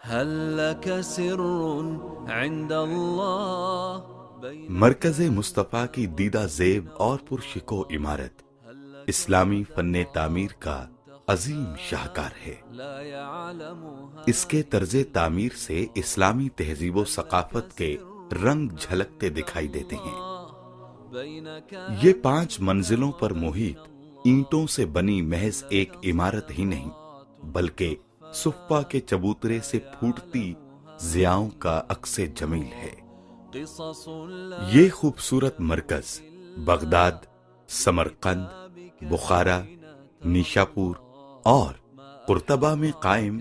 هل لك سر عند الله مرکز مصطفیٰ کی دیدہ زیب اور پرشکو عمارت اسلامی فن تعمیر کا عظیم شاہکار ہے۔ لا يعلمها اس کے طرز تعمیر سے اسلامی تہذیب و ثقافت کے رنگ جھلکتے دکھائی دیتے ہیں۔ بينك یہ 5 منزلوں پر محیط اینٹوں سے بنی محض ایک عمارت ہی نہیں، بلکہ صفہ کے چبوترے سے پھوٹتی ضیاؤں کا عکس جمیل ہے۔ قصص یہ خوبصورت مرکز بغداد، سمرقند، بخارا، نیشاپور اور قرطبہ میں قائم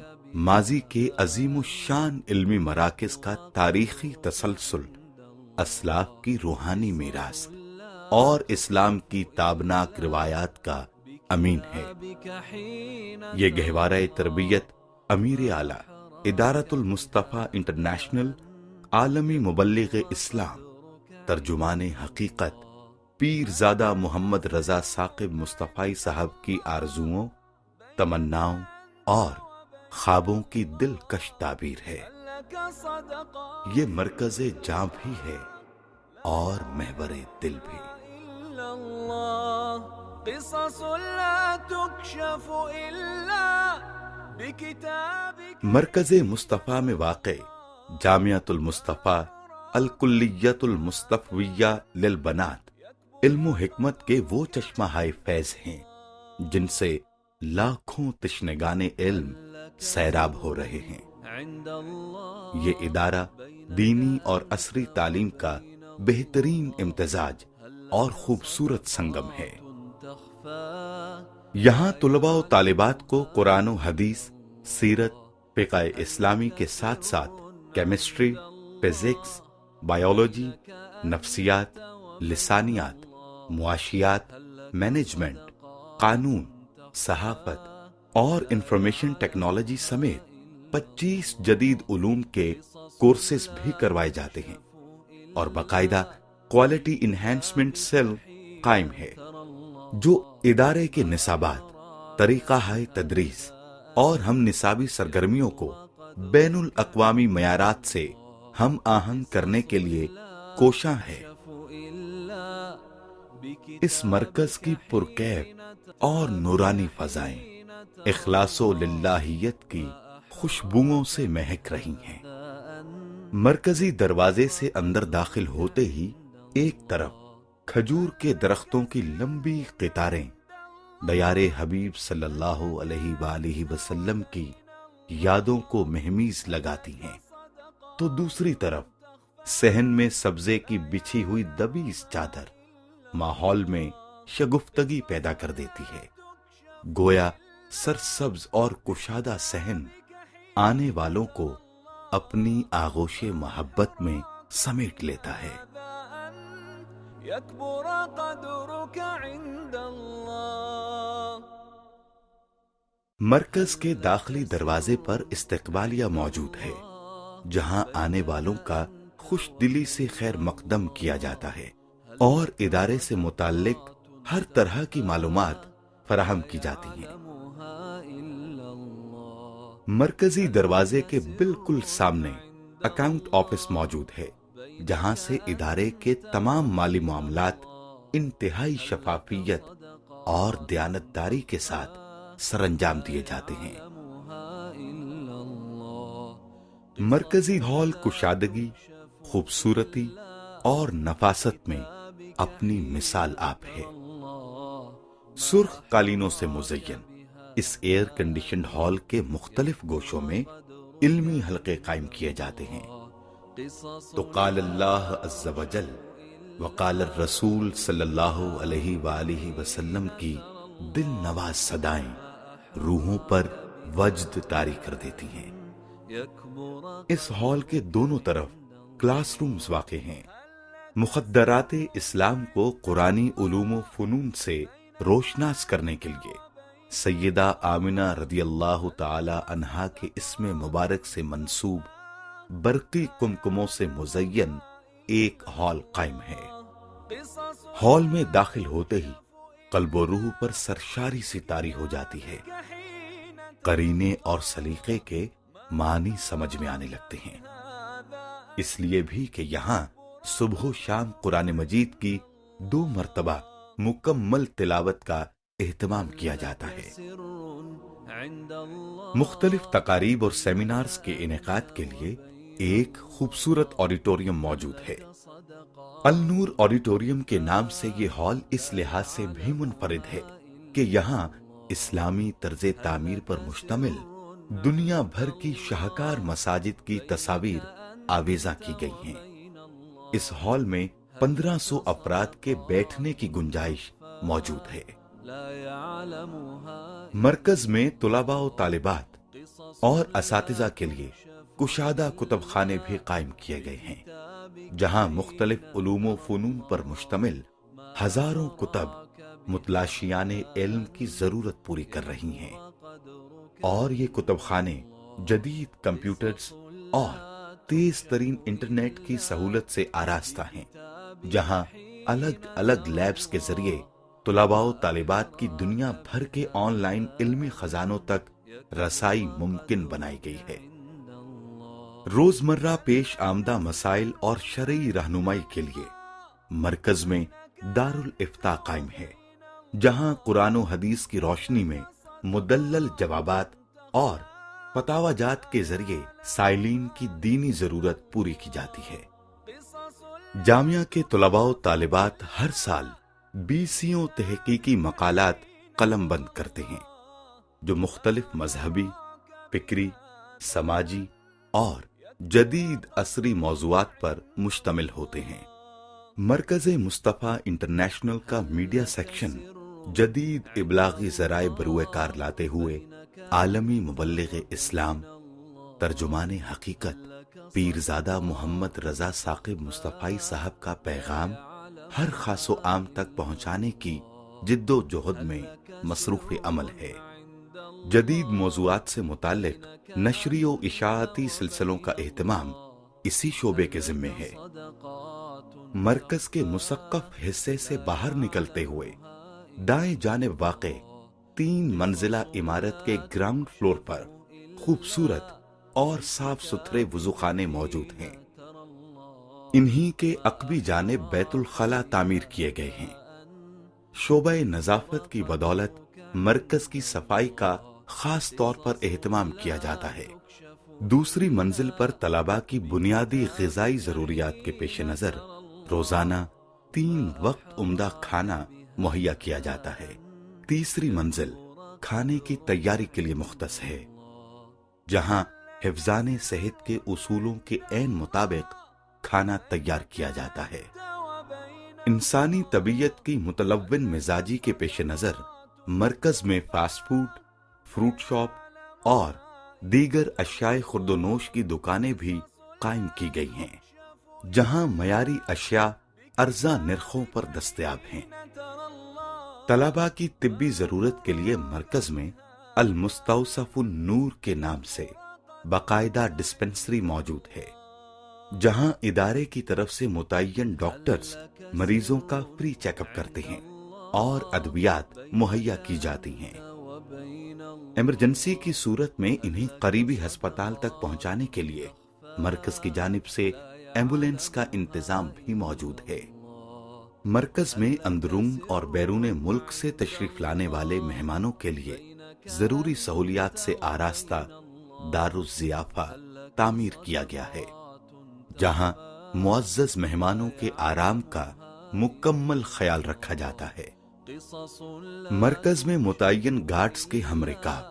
ماضی کے عظیم الشان علمی مراکز کا تاریخی تسلسل، اسلاف کی روحانی میراث اور اسلام کی تابناک روایات کا امین ہے۔ بك حين یہ گہوارہ تربیت امیر اعلیٰ ادارت المصطفیٰ انٹرنیشنل عالمی مبلغ اسلام، ترجمان حقیقت پیرزادہ محمد رضا ثاقب مصطفی صاحب کی آرزوؤں، تمناؤں اور خوابوں کی دلکش تعبیر ہے۔ لك صدقة یہ مرکز جاں بھی ہے اور محور دل بھی۔ إلا الله قصص لا تكشف إلا بكتابك مرکز مصطفیٰ میں واقع جامعۃ المصطفیٰ الکلیۃ المصطفیہ للبنات علم و حکمت کے وہ چشمہ ہائے فیض ہیں جن سے لاکھوں تشنگان علم سیراب ہو رہے ہیں۔ عند الله یہ ادارہ دینی اور عصری تعلیم کا بہترین امتزاج اور خوبصورت سنگم ہے۔ تخفى یہاں طلباء و طالبات کو قرآن و حدیث، سیرت، فقہ اسلامی کے ساتھ ساتھ کیمسٹری، فزکس، بایولوجی، نفسیات، لسانیات، معاشیات، مینجمنٹ، قانون، صحافت اور انفارمیشن ٹیکنالوجی سمیت 25 جدید علوم کے کورسز بھی کروائے جاتے ہیں، اور باقاعدہ کوالٹی انہینسمنٹ سیل قائم ہے جو ادارے کے نصابات، طریقہ ہائے تدریس اور ہم نصابی سرگرمیوں کو بین الاقوامی معیارات سے ہم آہنگ کرنے کے لیے کوشاں ہے۔ إلا بك اس مرکز کی پرکیف اور نورانی فضائیں اخلاص و للہیت کی خوشبوؤں سے مہک رہی ہیں۔ مرکزی دروازے سے اندر داخل ہوتے ہی ایک طرف کھجور کے درختوں کی لمبی قطاریں دیار حبیب صلی اللہ علیہ وآلہ وسلم کی یادوں کو مہمیز لگاتی ہیں، تو دوسری طرف صحن میں سبزے کی بچھی ہوئی دبیز چادر ماحول میں شگفتگی پیدا کر دیتی ہے، گویا سرسبز اور کشادہ صحن آنے والوں کو اپنی آغوش محبت میں سمیٹ لیتا ہے۔ يكبر قدرك عند الله مرکز کے داخلی دروازے پر استقبالیہ موجود ہے، جہاں آنے والوں کا خوش دلی سے خیر مقدم کیا جاتا ہے اور ادارے سے متعلق ہر طرح کی معلومات فراہم کی جاتی ہیں۔ إلا الله مرکزی دروازے کے بالکل سامنے اکاؤنٹ آفس موجود ہے، جہاں سے ادارے کے تمام مالی معاملات انتہائی شفافیت اور دیانتداری کے ساتھ سر انجام دیے جاتے ہیں۔ إلا الله مرکزی ہال کشادگی، خوبصورتی اور نفاست میں اپنی مثال آپ ہے۔ سرخ قالینوں سے مزین اس ایئر کنڈیشنڈ ہال کے مختلف گوشوں میں علمی حلقے قائم کیے جاتے ہیں، تو قال اللہ عز وجل وقال الرسول صلی اللہ علیہ وآلہ وسلم کی دل نواز صدائیں روحوں پر وجد طاری کر دیتی ہیں۔ يكبر اس ہال کے دونوں طرف کلاس رومز واقع ہیں۔ مخدرات اسلام کو قرآنی علوم و فنون سے روشناس کرنے کے لیے سیدہ آمنہ رضی اللہ تعالی عنہا کے اسم مبارک سے منسوب برقی کمکموں سے مزین ایک ہال قائم ہے۔ قصص ہال میں داخل ہوتے ہی قلب و روح پر سرشاری سی طاری ہو جاتی ہے۔ قرینے اور سلیقے کے معنی سمجھ میں آنے لگتے ہیں۔ اس لیے بھی کہ یہاں صبح و شام قرآن مجید کی 2 مرتبہ مکمل تلاوت کا اہتمام کیا جاتا ہے۔ مختلف تقاریب اور سیمینارز کے انعقاد کے لیے ایک خوبصورت آڈیٹوریم موجود ہے۔ النور آڈیٹوریم کے نام سے یہ ہال اس لحاظ سے بھی منفرد ہے کہ یہاں اسلامی طرز تعمیر پر مشتمل دنیا بھر کی شاہکار مساجد کی تصاویر آویزاں کی گئی ہیں۔ اس ہال میں 1500 افراد کے بیٹھنے کی گنجائش موجود ہے۔ مرکز میں طلباء و طالبات اور اساتذہ کے لیے کشادہ کتب خانے بھی قائم کیے گئے ہیں، جہاں مختلف علوم و فنون پر مشتمل ہزاروں کتب متلاشیان علم کی ضرورت پوری کر رہی ہیں، اور یہ کتب خانے جدید کمپیوٹرز اور تیز ترین انٹرنیٹ کی سہولت سے آراستہ ہیں، جہاں الگ الگ لیبز کے ذریعے طلباء و طالبات کی دنیا بھر کے آن لائن علمی خزانوں تک رسائی ممکن بنائی گئی ہے۔ روزمرہ پیش آمدہ مسائل اور شرعی رہنمائی کے لیے مرکز میں دارالافتاء قائم ہے، جہاں قرآن و حدیث کی روشنی میں مدلل جوابات اور فتاوی جات کے ذریعے سائلین کی دینی ضرورت پوری کی جاتی ہے۔ جامعہ کے طلباء و طالبات ہر سال 20 تحقیقی مقالات قلم بند کرتے ہیں، جو مختلف مذہبی، فکری، سماجی اور جدید عصری موضوعات پر مشتمل ہوتے ہیں۔ مرکز مصطفیٰ انٹرنیشنل کا میڈیا سیکشن جدید ابلاغی ذرائع بروئے کار لاتے ہوئے عالمی مبلغ اسلام، ترجمان حقیقت پیرزادہ محمد رضا ثاقب مصطفی صاحب کا پیغام ہر خاص و عام تک پہنچانے کی جد و جہد میں مصروف عمل ہے۔ جدید موضوعات سے متعلق نشری و اشاعتی سلسلوں کا اہتمام اسی شعبے کے ذمے ہے۔ مرکز کے مثقف حصے سے باہر نکلتے ہوئے دائیں جانب واقع 3 منزلہ عمارت کے گراؤنڈ فلور پر خوبصورت اور صاف ستھرے وضوخانے موجود ہیں۔ انہی کے عقبی جانب بیت الخلا تعمیر کیے گئے ہیں۔ شعبہ نظافت کی بدولت مرکز کی صفائی کا خاص طور پر اہتمام کیا جاتا ہے۔ دوسری منزل پر طلباء کی بنیادی غذائی ضروریات کے پیش نظر روزانہ 3 وقت عمدہ کھانا مہیا کیا جاتا ہے۔ تیسری منزل کھانے کی تیاری کے لیے مختص ہے، جہاں حفظان صحت کے اصولوں کے عین مطابق کھانا تیار کیا جاتا ہے۔ انسانی طبیعت کی متلون مزاجی کے پیش نظر مرکز میں فاسٹ فوڈ، فروٹ شاپ اور دیگر اشیاء خورد و نوش کی دکانیں بھی قائم کی گئی ہیں، جہاں معیاری اشیاء ارزاں نرخوں پر دستیاب ہیں۔ طلباء کی طبی ضرورت کے لیے مرکز میں المستوصف النور کے نام سے باقاعدہ ڈسپنسری موجود ہے، جہاں ادارے کی طرف سے متعین ڈاکٹرز مریضوں کا فری چیک اپ کرتے ہیں اور ادویات مہیا کی جاتی ہیں۔ ایمرجنسی کی صورت میں انہیں قریبی ہسپتال تک پہنچانے کے لیے مرکز کی جانب سے ایمبولینس کا انتظام بھی موجود ہے۔ مرکز میں اندرون اور بیرون ملک سے تشریف لانے والے مہمانوں کے لیے ضروری سہولیات سے آراستہ دارالضیافہ تعمیر کیا گیا ہے، جہاں معزز مہمانوں کے آرام کا مکمل خیال رکھا جاتا ہے۔ مرکز میں متعین گارڈز کے ہمرکاب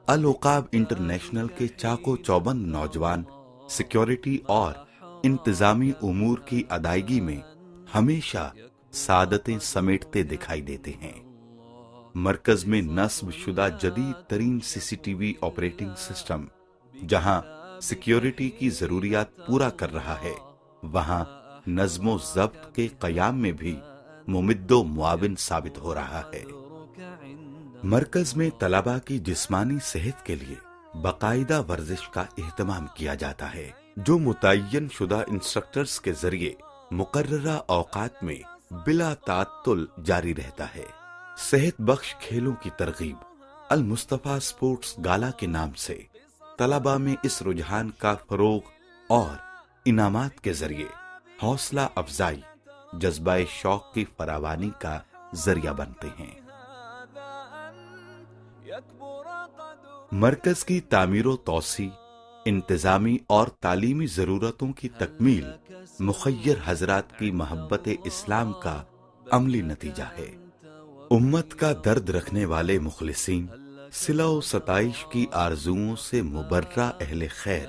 العقاب انٹرنیشنل کے چاق و چوبند نوجوان سیکیورٹی اور انتظامی امور کی ادائیگی میں ہمیشہ سعادتیں سمیٹتے دکھائی دیتے ہیں۔ مرکز میں نصب شدہ جدید ترین CCTV آپریٹنگ سسٹم جہاں سیکیورٹی کی ضروریات پورا کر رہا ہے، وہاں نظم و ضبط کے قیام میں بھی ممد و معاون ثابت ہو رہا ہے۔ مرکز میں طلباء کی جسمانی صحت کے لیے باقاعدہ ورزش کا اہتمام کیا جاتا ہے، جو متعین شدہ انسٹرکٹرز کے ذریعے مقررہ اوقات میں بلا تعطل جاری رہتا ہے۔ صحت بخش کھیلوں کی ترغیب المصطفیٰ اسپورٹس گالا کے نام سے طلباء میں اس رجحان کا فروغ اور انعامات کے ذریعے حوصلہ افزائی، جذبہ شوق کی فراوانی کا ذریعہ بنتے ہیں۔ مرکز کی تعمیر و توسیع انتظامی اور تعلیمی ضرورتوں کی تکمیل مخیر حضرات کی محبت اسلام کا عملی نتیجہ ہے۔ امت کا درد رکھنے والے مخلصین صلہ و ستائش کی آرزوؤں سے مبرہ اہل خیر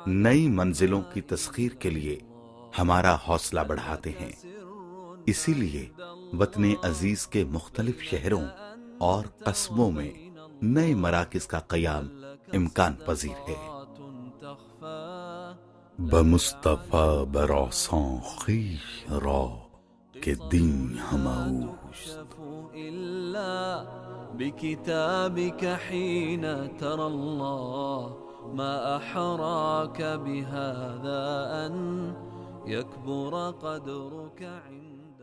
نئی منزلوں کی تسخیر کے لیے ہمارا حوصلہ بڑھاتے ہیں۔ اسی لیے وطن عزیز کے مختلف شہروں اور قصبوں میں نئے مراکز کا قیام امکان پذیر ہے۔ بمصطفیٰ براساں خویش را کہ دین ہماؤش بكتابك حين ترى الله ما أحراك بهذا أن يكبر قدرك عند